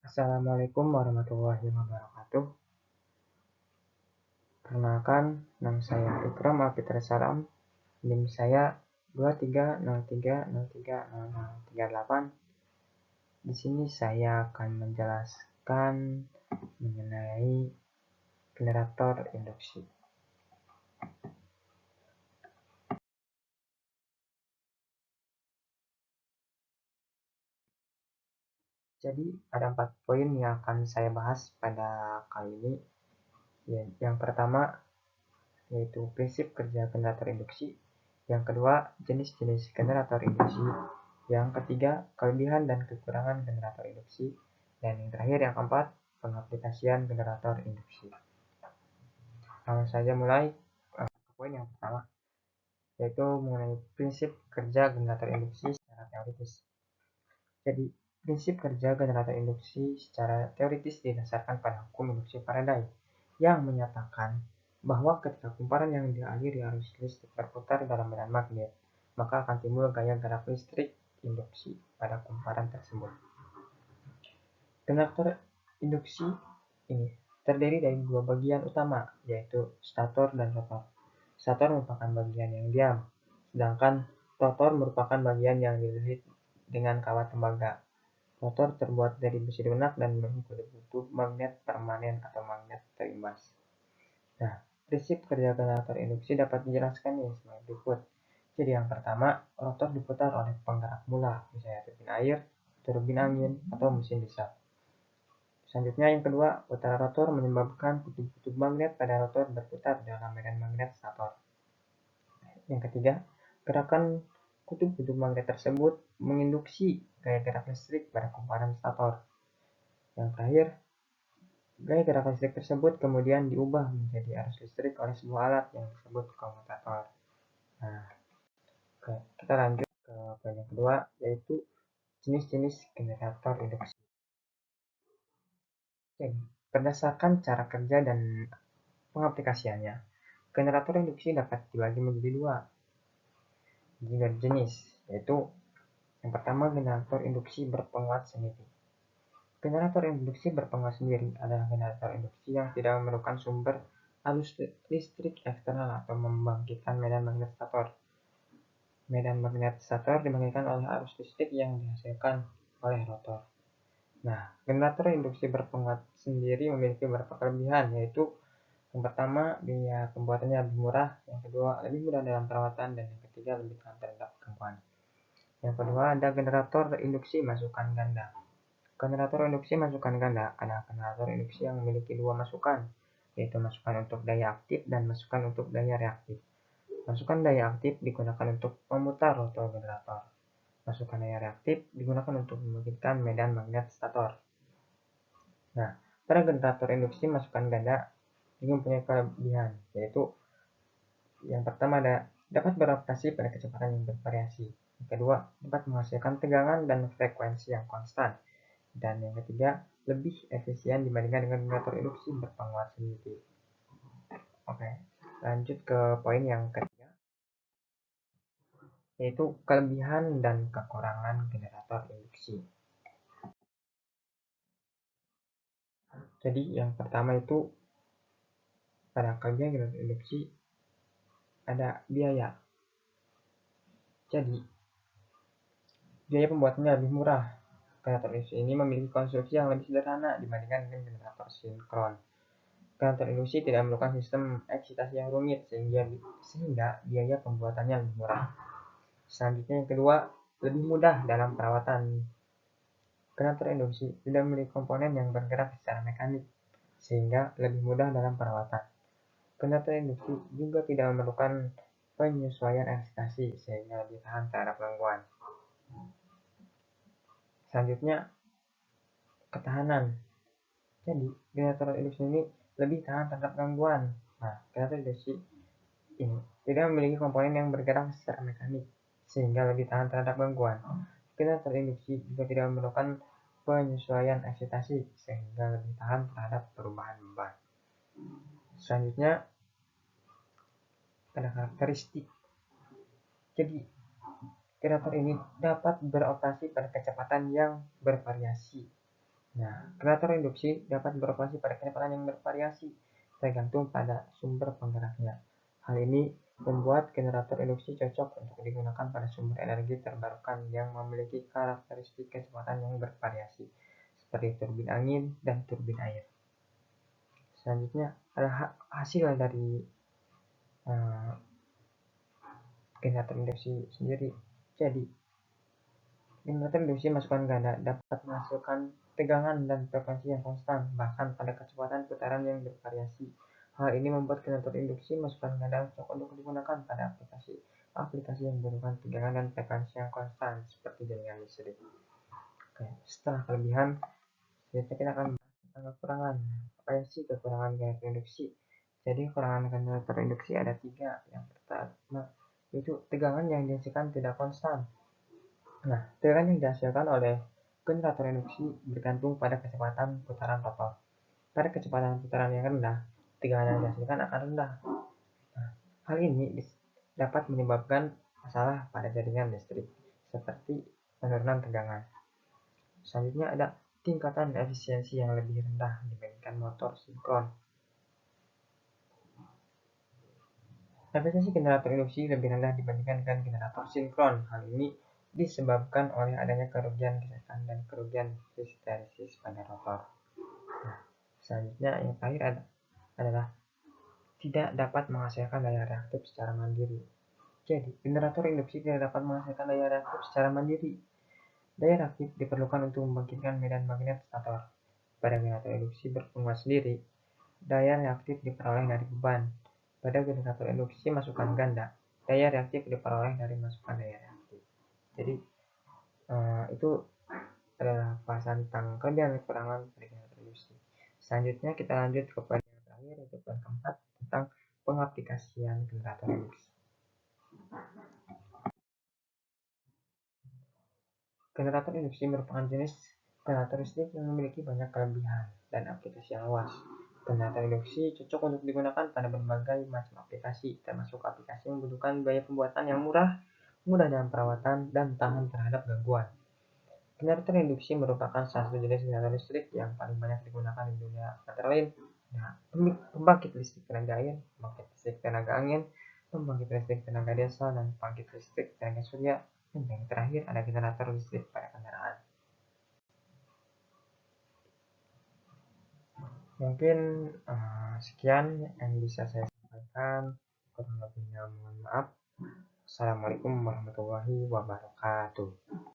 Assalamualaikum warahmatullahi wabarakatuh. Perkenalkan, nama saya Ikram Alfitri Salam. NIM saya 2303030038. Di sini saya akan menjelaskan mengenai generator induksi. Jadi ada 4 poin yang akan saya bahas pada kali ini. Yang pertama yaitu prinsip kerja generator induksi. Yang kedua, jenis-jenis generator induksi. Yang ketiga, kelebihan dan kekurangan generator induksi. Dan yang terakhir, yang keempat, pengaplikasian generator induksi. Langsung saja mulai poin yang pertama, yaitu mengenai prinsip kerja generator induksi secara teoritis. Jadi, prinsip kerja generator induksi secara teoritis didasarkan pada hukum induksi Faraday yang menyatakan bahwa ketika kumparan yang dialiri arus listrik berputar dalam medan magnet, maka akan timbul gaya gerak listrik induksi pada kumparan tersebut. Generator induksi ini terdiri dari dua bagian utama, yaitu stator dan rotor. Stator merupakan bagian yang diam, sedangkan rotor merupakan bagian yang dililit dengan kawat tembaga. Rotor terbuat dari besi lunak dan memiliki kutub magnet permanen atau magnet terimbas. Nah, prinsip kerja generator induksi dapat dijelaskan sebagai berikut. Jadi yang pertama, rotor diputar oleh penggerak mula, misalnya turbin air, turbin angin, atau mesin diesel. Selanjutnya yang kedua, putaran rotor menyebabkan kutub-kutub magnet pada rotor berputar dalam medan magnet stator. Yang ketiga, gerakan kutub-kutub magnet tersebut menginduksi gaya gerak listrik pada kumparan stator. Yang terakhir, gaya gerak listrik tersebut kemudian diubah menjadi arus listrik oleh sebuah alat yang disebut komutator. Nah, kita lanjut ke poin yang kedua, yaitu jenis-jenis generator induksi. Jadi, berdasarkan cara kerja dan pengaplikasiannya, generator induksi dapat dibagi menjadi dua jenis, yaitu yang pertama generator induksi berpenguat sendiri. Generator induksi berpenguat sendiri adalah generator induksi yang tidak memerlukan sumber arus listrik eksternal atau membangkitkan medan magnet stator. Medan magnet stator dibangkitkan oleh arus listrik yang dihasilkan oleh rotor. Nah, generator induksi berpenguat sendiri memiliki beberapa kelebihan, yaitu yang pertama, biaya pembuatannya lebih murah, yang kedua, lebih mudah dalam perawatan, dan yang ketiga, lebih tahan terhadap gangguan. Yang kedua, ada generator induksi masukan ganda. Generator induksi masukan ganda adalah generator induksi yang memiliki dua masukan, yaitu masukan untuk daya aktif dan masukan untuk daya reaktif. Masukan daya aktif digunakan untuk memutar rotor generator. Masukan daya reaktif digunakan untuk membangkitkan medan magnet stator. Nah, pada generator induksi masukan ganda juga mempunyai kelebihan, yaitu yang pertama dapat beroperasi pada kecepatan yang bervariasi. Yang kedua, dapat menghasilkan tegangan dan frekuensi yang konstan. Dan yang ketiga, lebih efisien dibandingkan dengan generator induksi berpenguat sendiri. Oke, lanjut ke poin yang ketiga, yaitu kelebihan dan kekurangan generator induksi. Jadi yang pertama itu pada kelebihan generator induksi ada biaya. Jadi biaya pembuatannya lebih murah. Generator induksi ini memiliki konstruksi yang lebih sederhana dibandingkan dengan generator sinkron. Generator induksi tidak memerlukan sistem eksitasi yang rumit sehingga biaya pembuatannya lebih murah. Selanjutnya yang kedua, lebih mudah dalam perawatan. Generator induksi tidak memiliki komponen yang bergerak secara mekanik sehingga lebih mudah dalam perawatan. Generator induksi juga tidak memerlukan penyesuaian eksitasi sehingga lebih tahan terhadap gangguan. Selanjutnya, ketahanan. Jadi, generator induksi ini lebih tahan terhadap gangguan. Nah, generator induksi ini tidak memiliki komponen yang bergerak secara mekanik sehingga lebih tahan terhadap gangguan. Generator induksi juga tidak memerlukan penyesuaian eksitasi sehingga lebih tahan terhadap perubahan beban. Selanjutnya, ada karakteristik. Jadi, generator ini dapat beroperasi pada kecepatan yang bervariasi. Nah, generator induksi dapat beroperasi pada kecepatan yang bervariasi, tergantung pada sumber penggeraknya. Hal ini membuat generator induksi cocok untuk digunakan pada sumber energi terbarukan yang memiliki karakteristik kecepatan yang bervariasi, seperti turbin angin dan turbin air. Selanjutnya adalah hasil dari generator induksi sendiri. Jadi, generator induksi masukan ganda dapat menghasilkan tegangan dan frekuensi yang konstan, bahkan pada kecepatan putaran yang bervariasi. Hal ini membuat generator induksi masukan ganda cocok untuk digunakan pada aplikasi yang membutuhkan tegangan dan frekuensi yang konstan, seperti jaringan listrik. Oke, setelah kelebihan, selanjutnya kita akan bahas tentang kekurangan. Apa sih kekurangan generator induksi? Jadi kekurangan generator induksi ada 3. Yang pertama yaitu tegangan yang dihasilkan tidak konstan. Nah, tegangan yang dihasilkan oleh generator induksi bergantung pada kecepatan putaran rotor. Pada kecepatan putaran yang rendah, tegangan yang dihasilkan akan rendah. Nah, hal ini dapat menyebabkan masalah pada jaringan listrik, seperti penurunan tegangan. Selanjutnya ada tingkatan efisiensi yang lebih rendah dibandingkan motor sinkron. Efisiensi generator induksi lebih rendah dibandingkan dengan generator sinkron. Hal ini disebabkan oleh adanya kerugian gesekan dan kerugian histeresis pada rotor. Nah, selanjutnya yang terakhir adalah tidak dapat menghasilkan daya reaktif secara mandiri. Jadi, generator induksi tidak dapat menghasilkan daya reaktif secara mandiri. Daya reaktif diperlukan untuk membangkitkan medan magnet stator. Pada generator induksi berpenguat sendiri, daya reaktif diperoleh dari beban. Pada generator induksi masukan ganda, daya reaktif diperoleh dari masukan daya reaktif. Jadi, itu adalah bahasan tentang kelebihan dan kekurangan dari generator induksi. Selanjutnya kita lanjut ke poin yang terakhir, yaitu poin keempat tentang pengaplikasian generator induksi. Generator induksi merupakan jenis generator listrik yang memiliki banyak kelebihan dan aplikasi yang luas. Generator induksi cocok untuk digunakan pada berbagai macam aplikasi, termasuk aplikasi yang membutuhkan biaya pembuatan yang murah, mudah dalam perawatan, dan tahan terhadap gangguan. Generator induksi merupakan salah satu jenis generator listrik yang paling banyak digunakan di dunia, antara lain pembangkit listrik tenaga air, pembangkit listrik tenaga angin, pembangkit listrik tenaga desa, dan pembangkit listrik tenaga surya. Dan yang terakhir ada generator listrik pada kendaraan. Mungkin sekian yang bisa saya sampaikan. Kurang lebihnya mohon maaf. Assalamualaikum warahmatullahi wabarakatuh.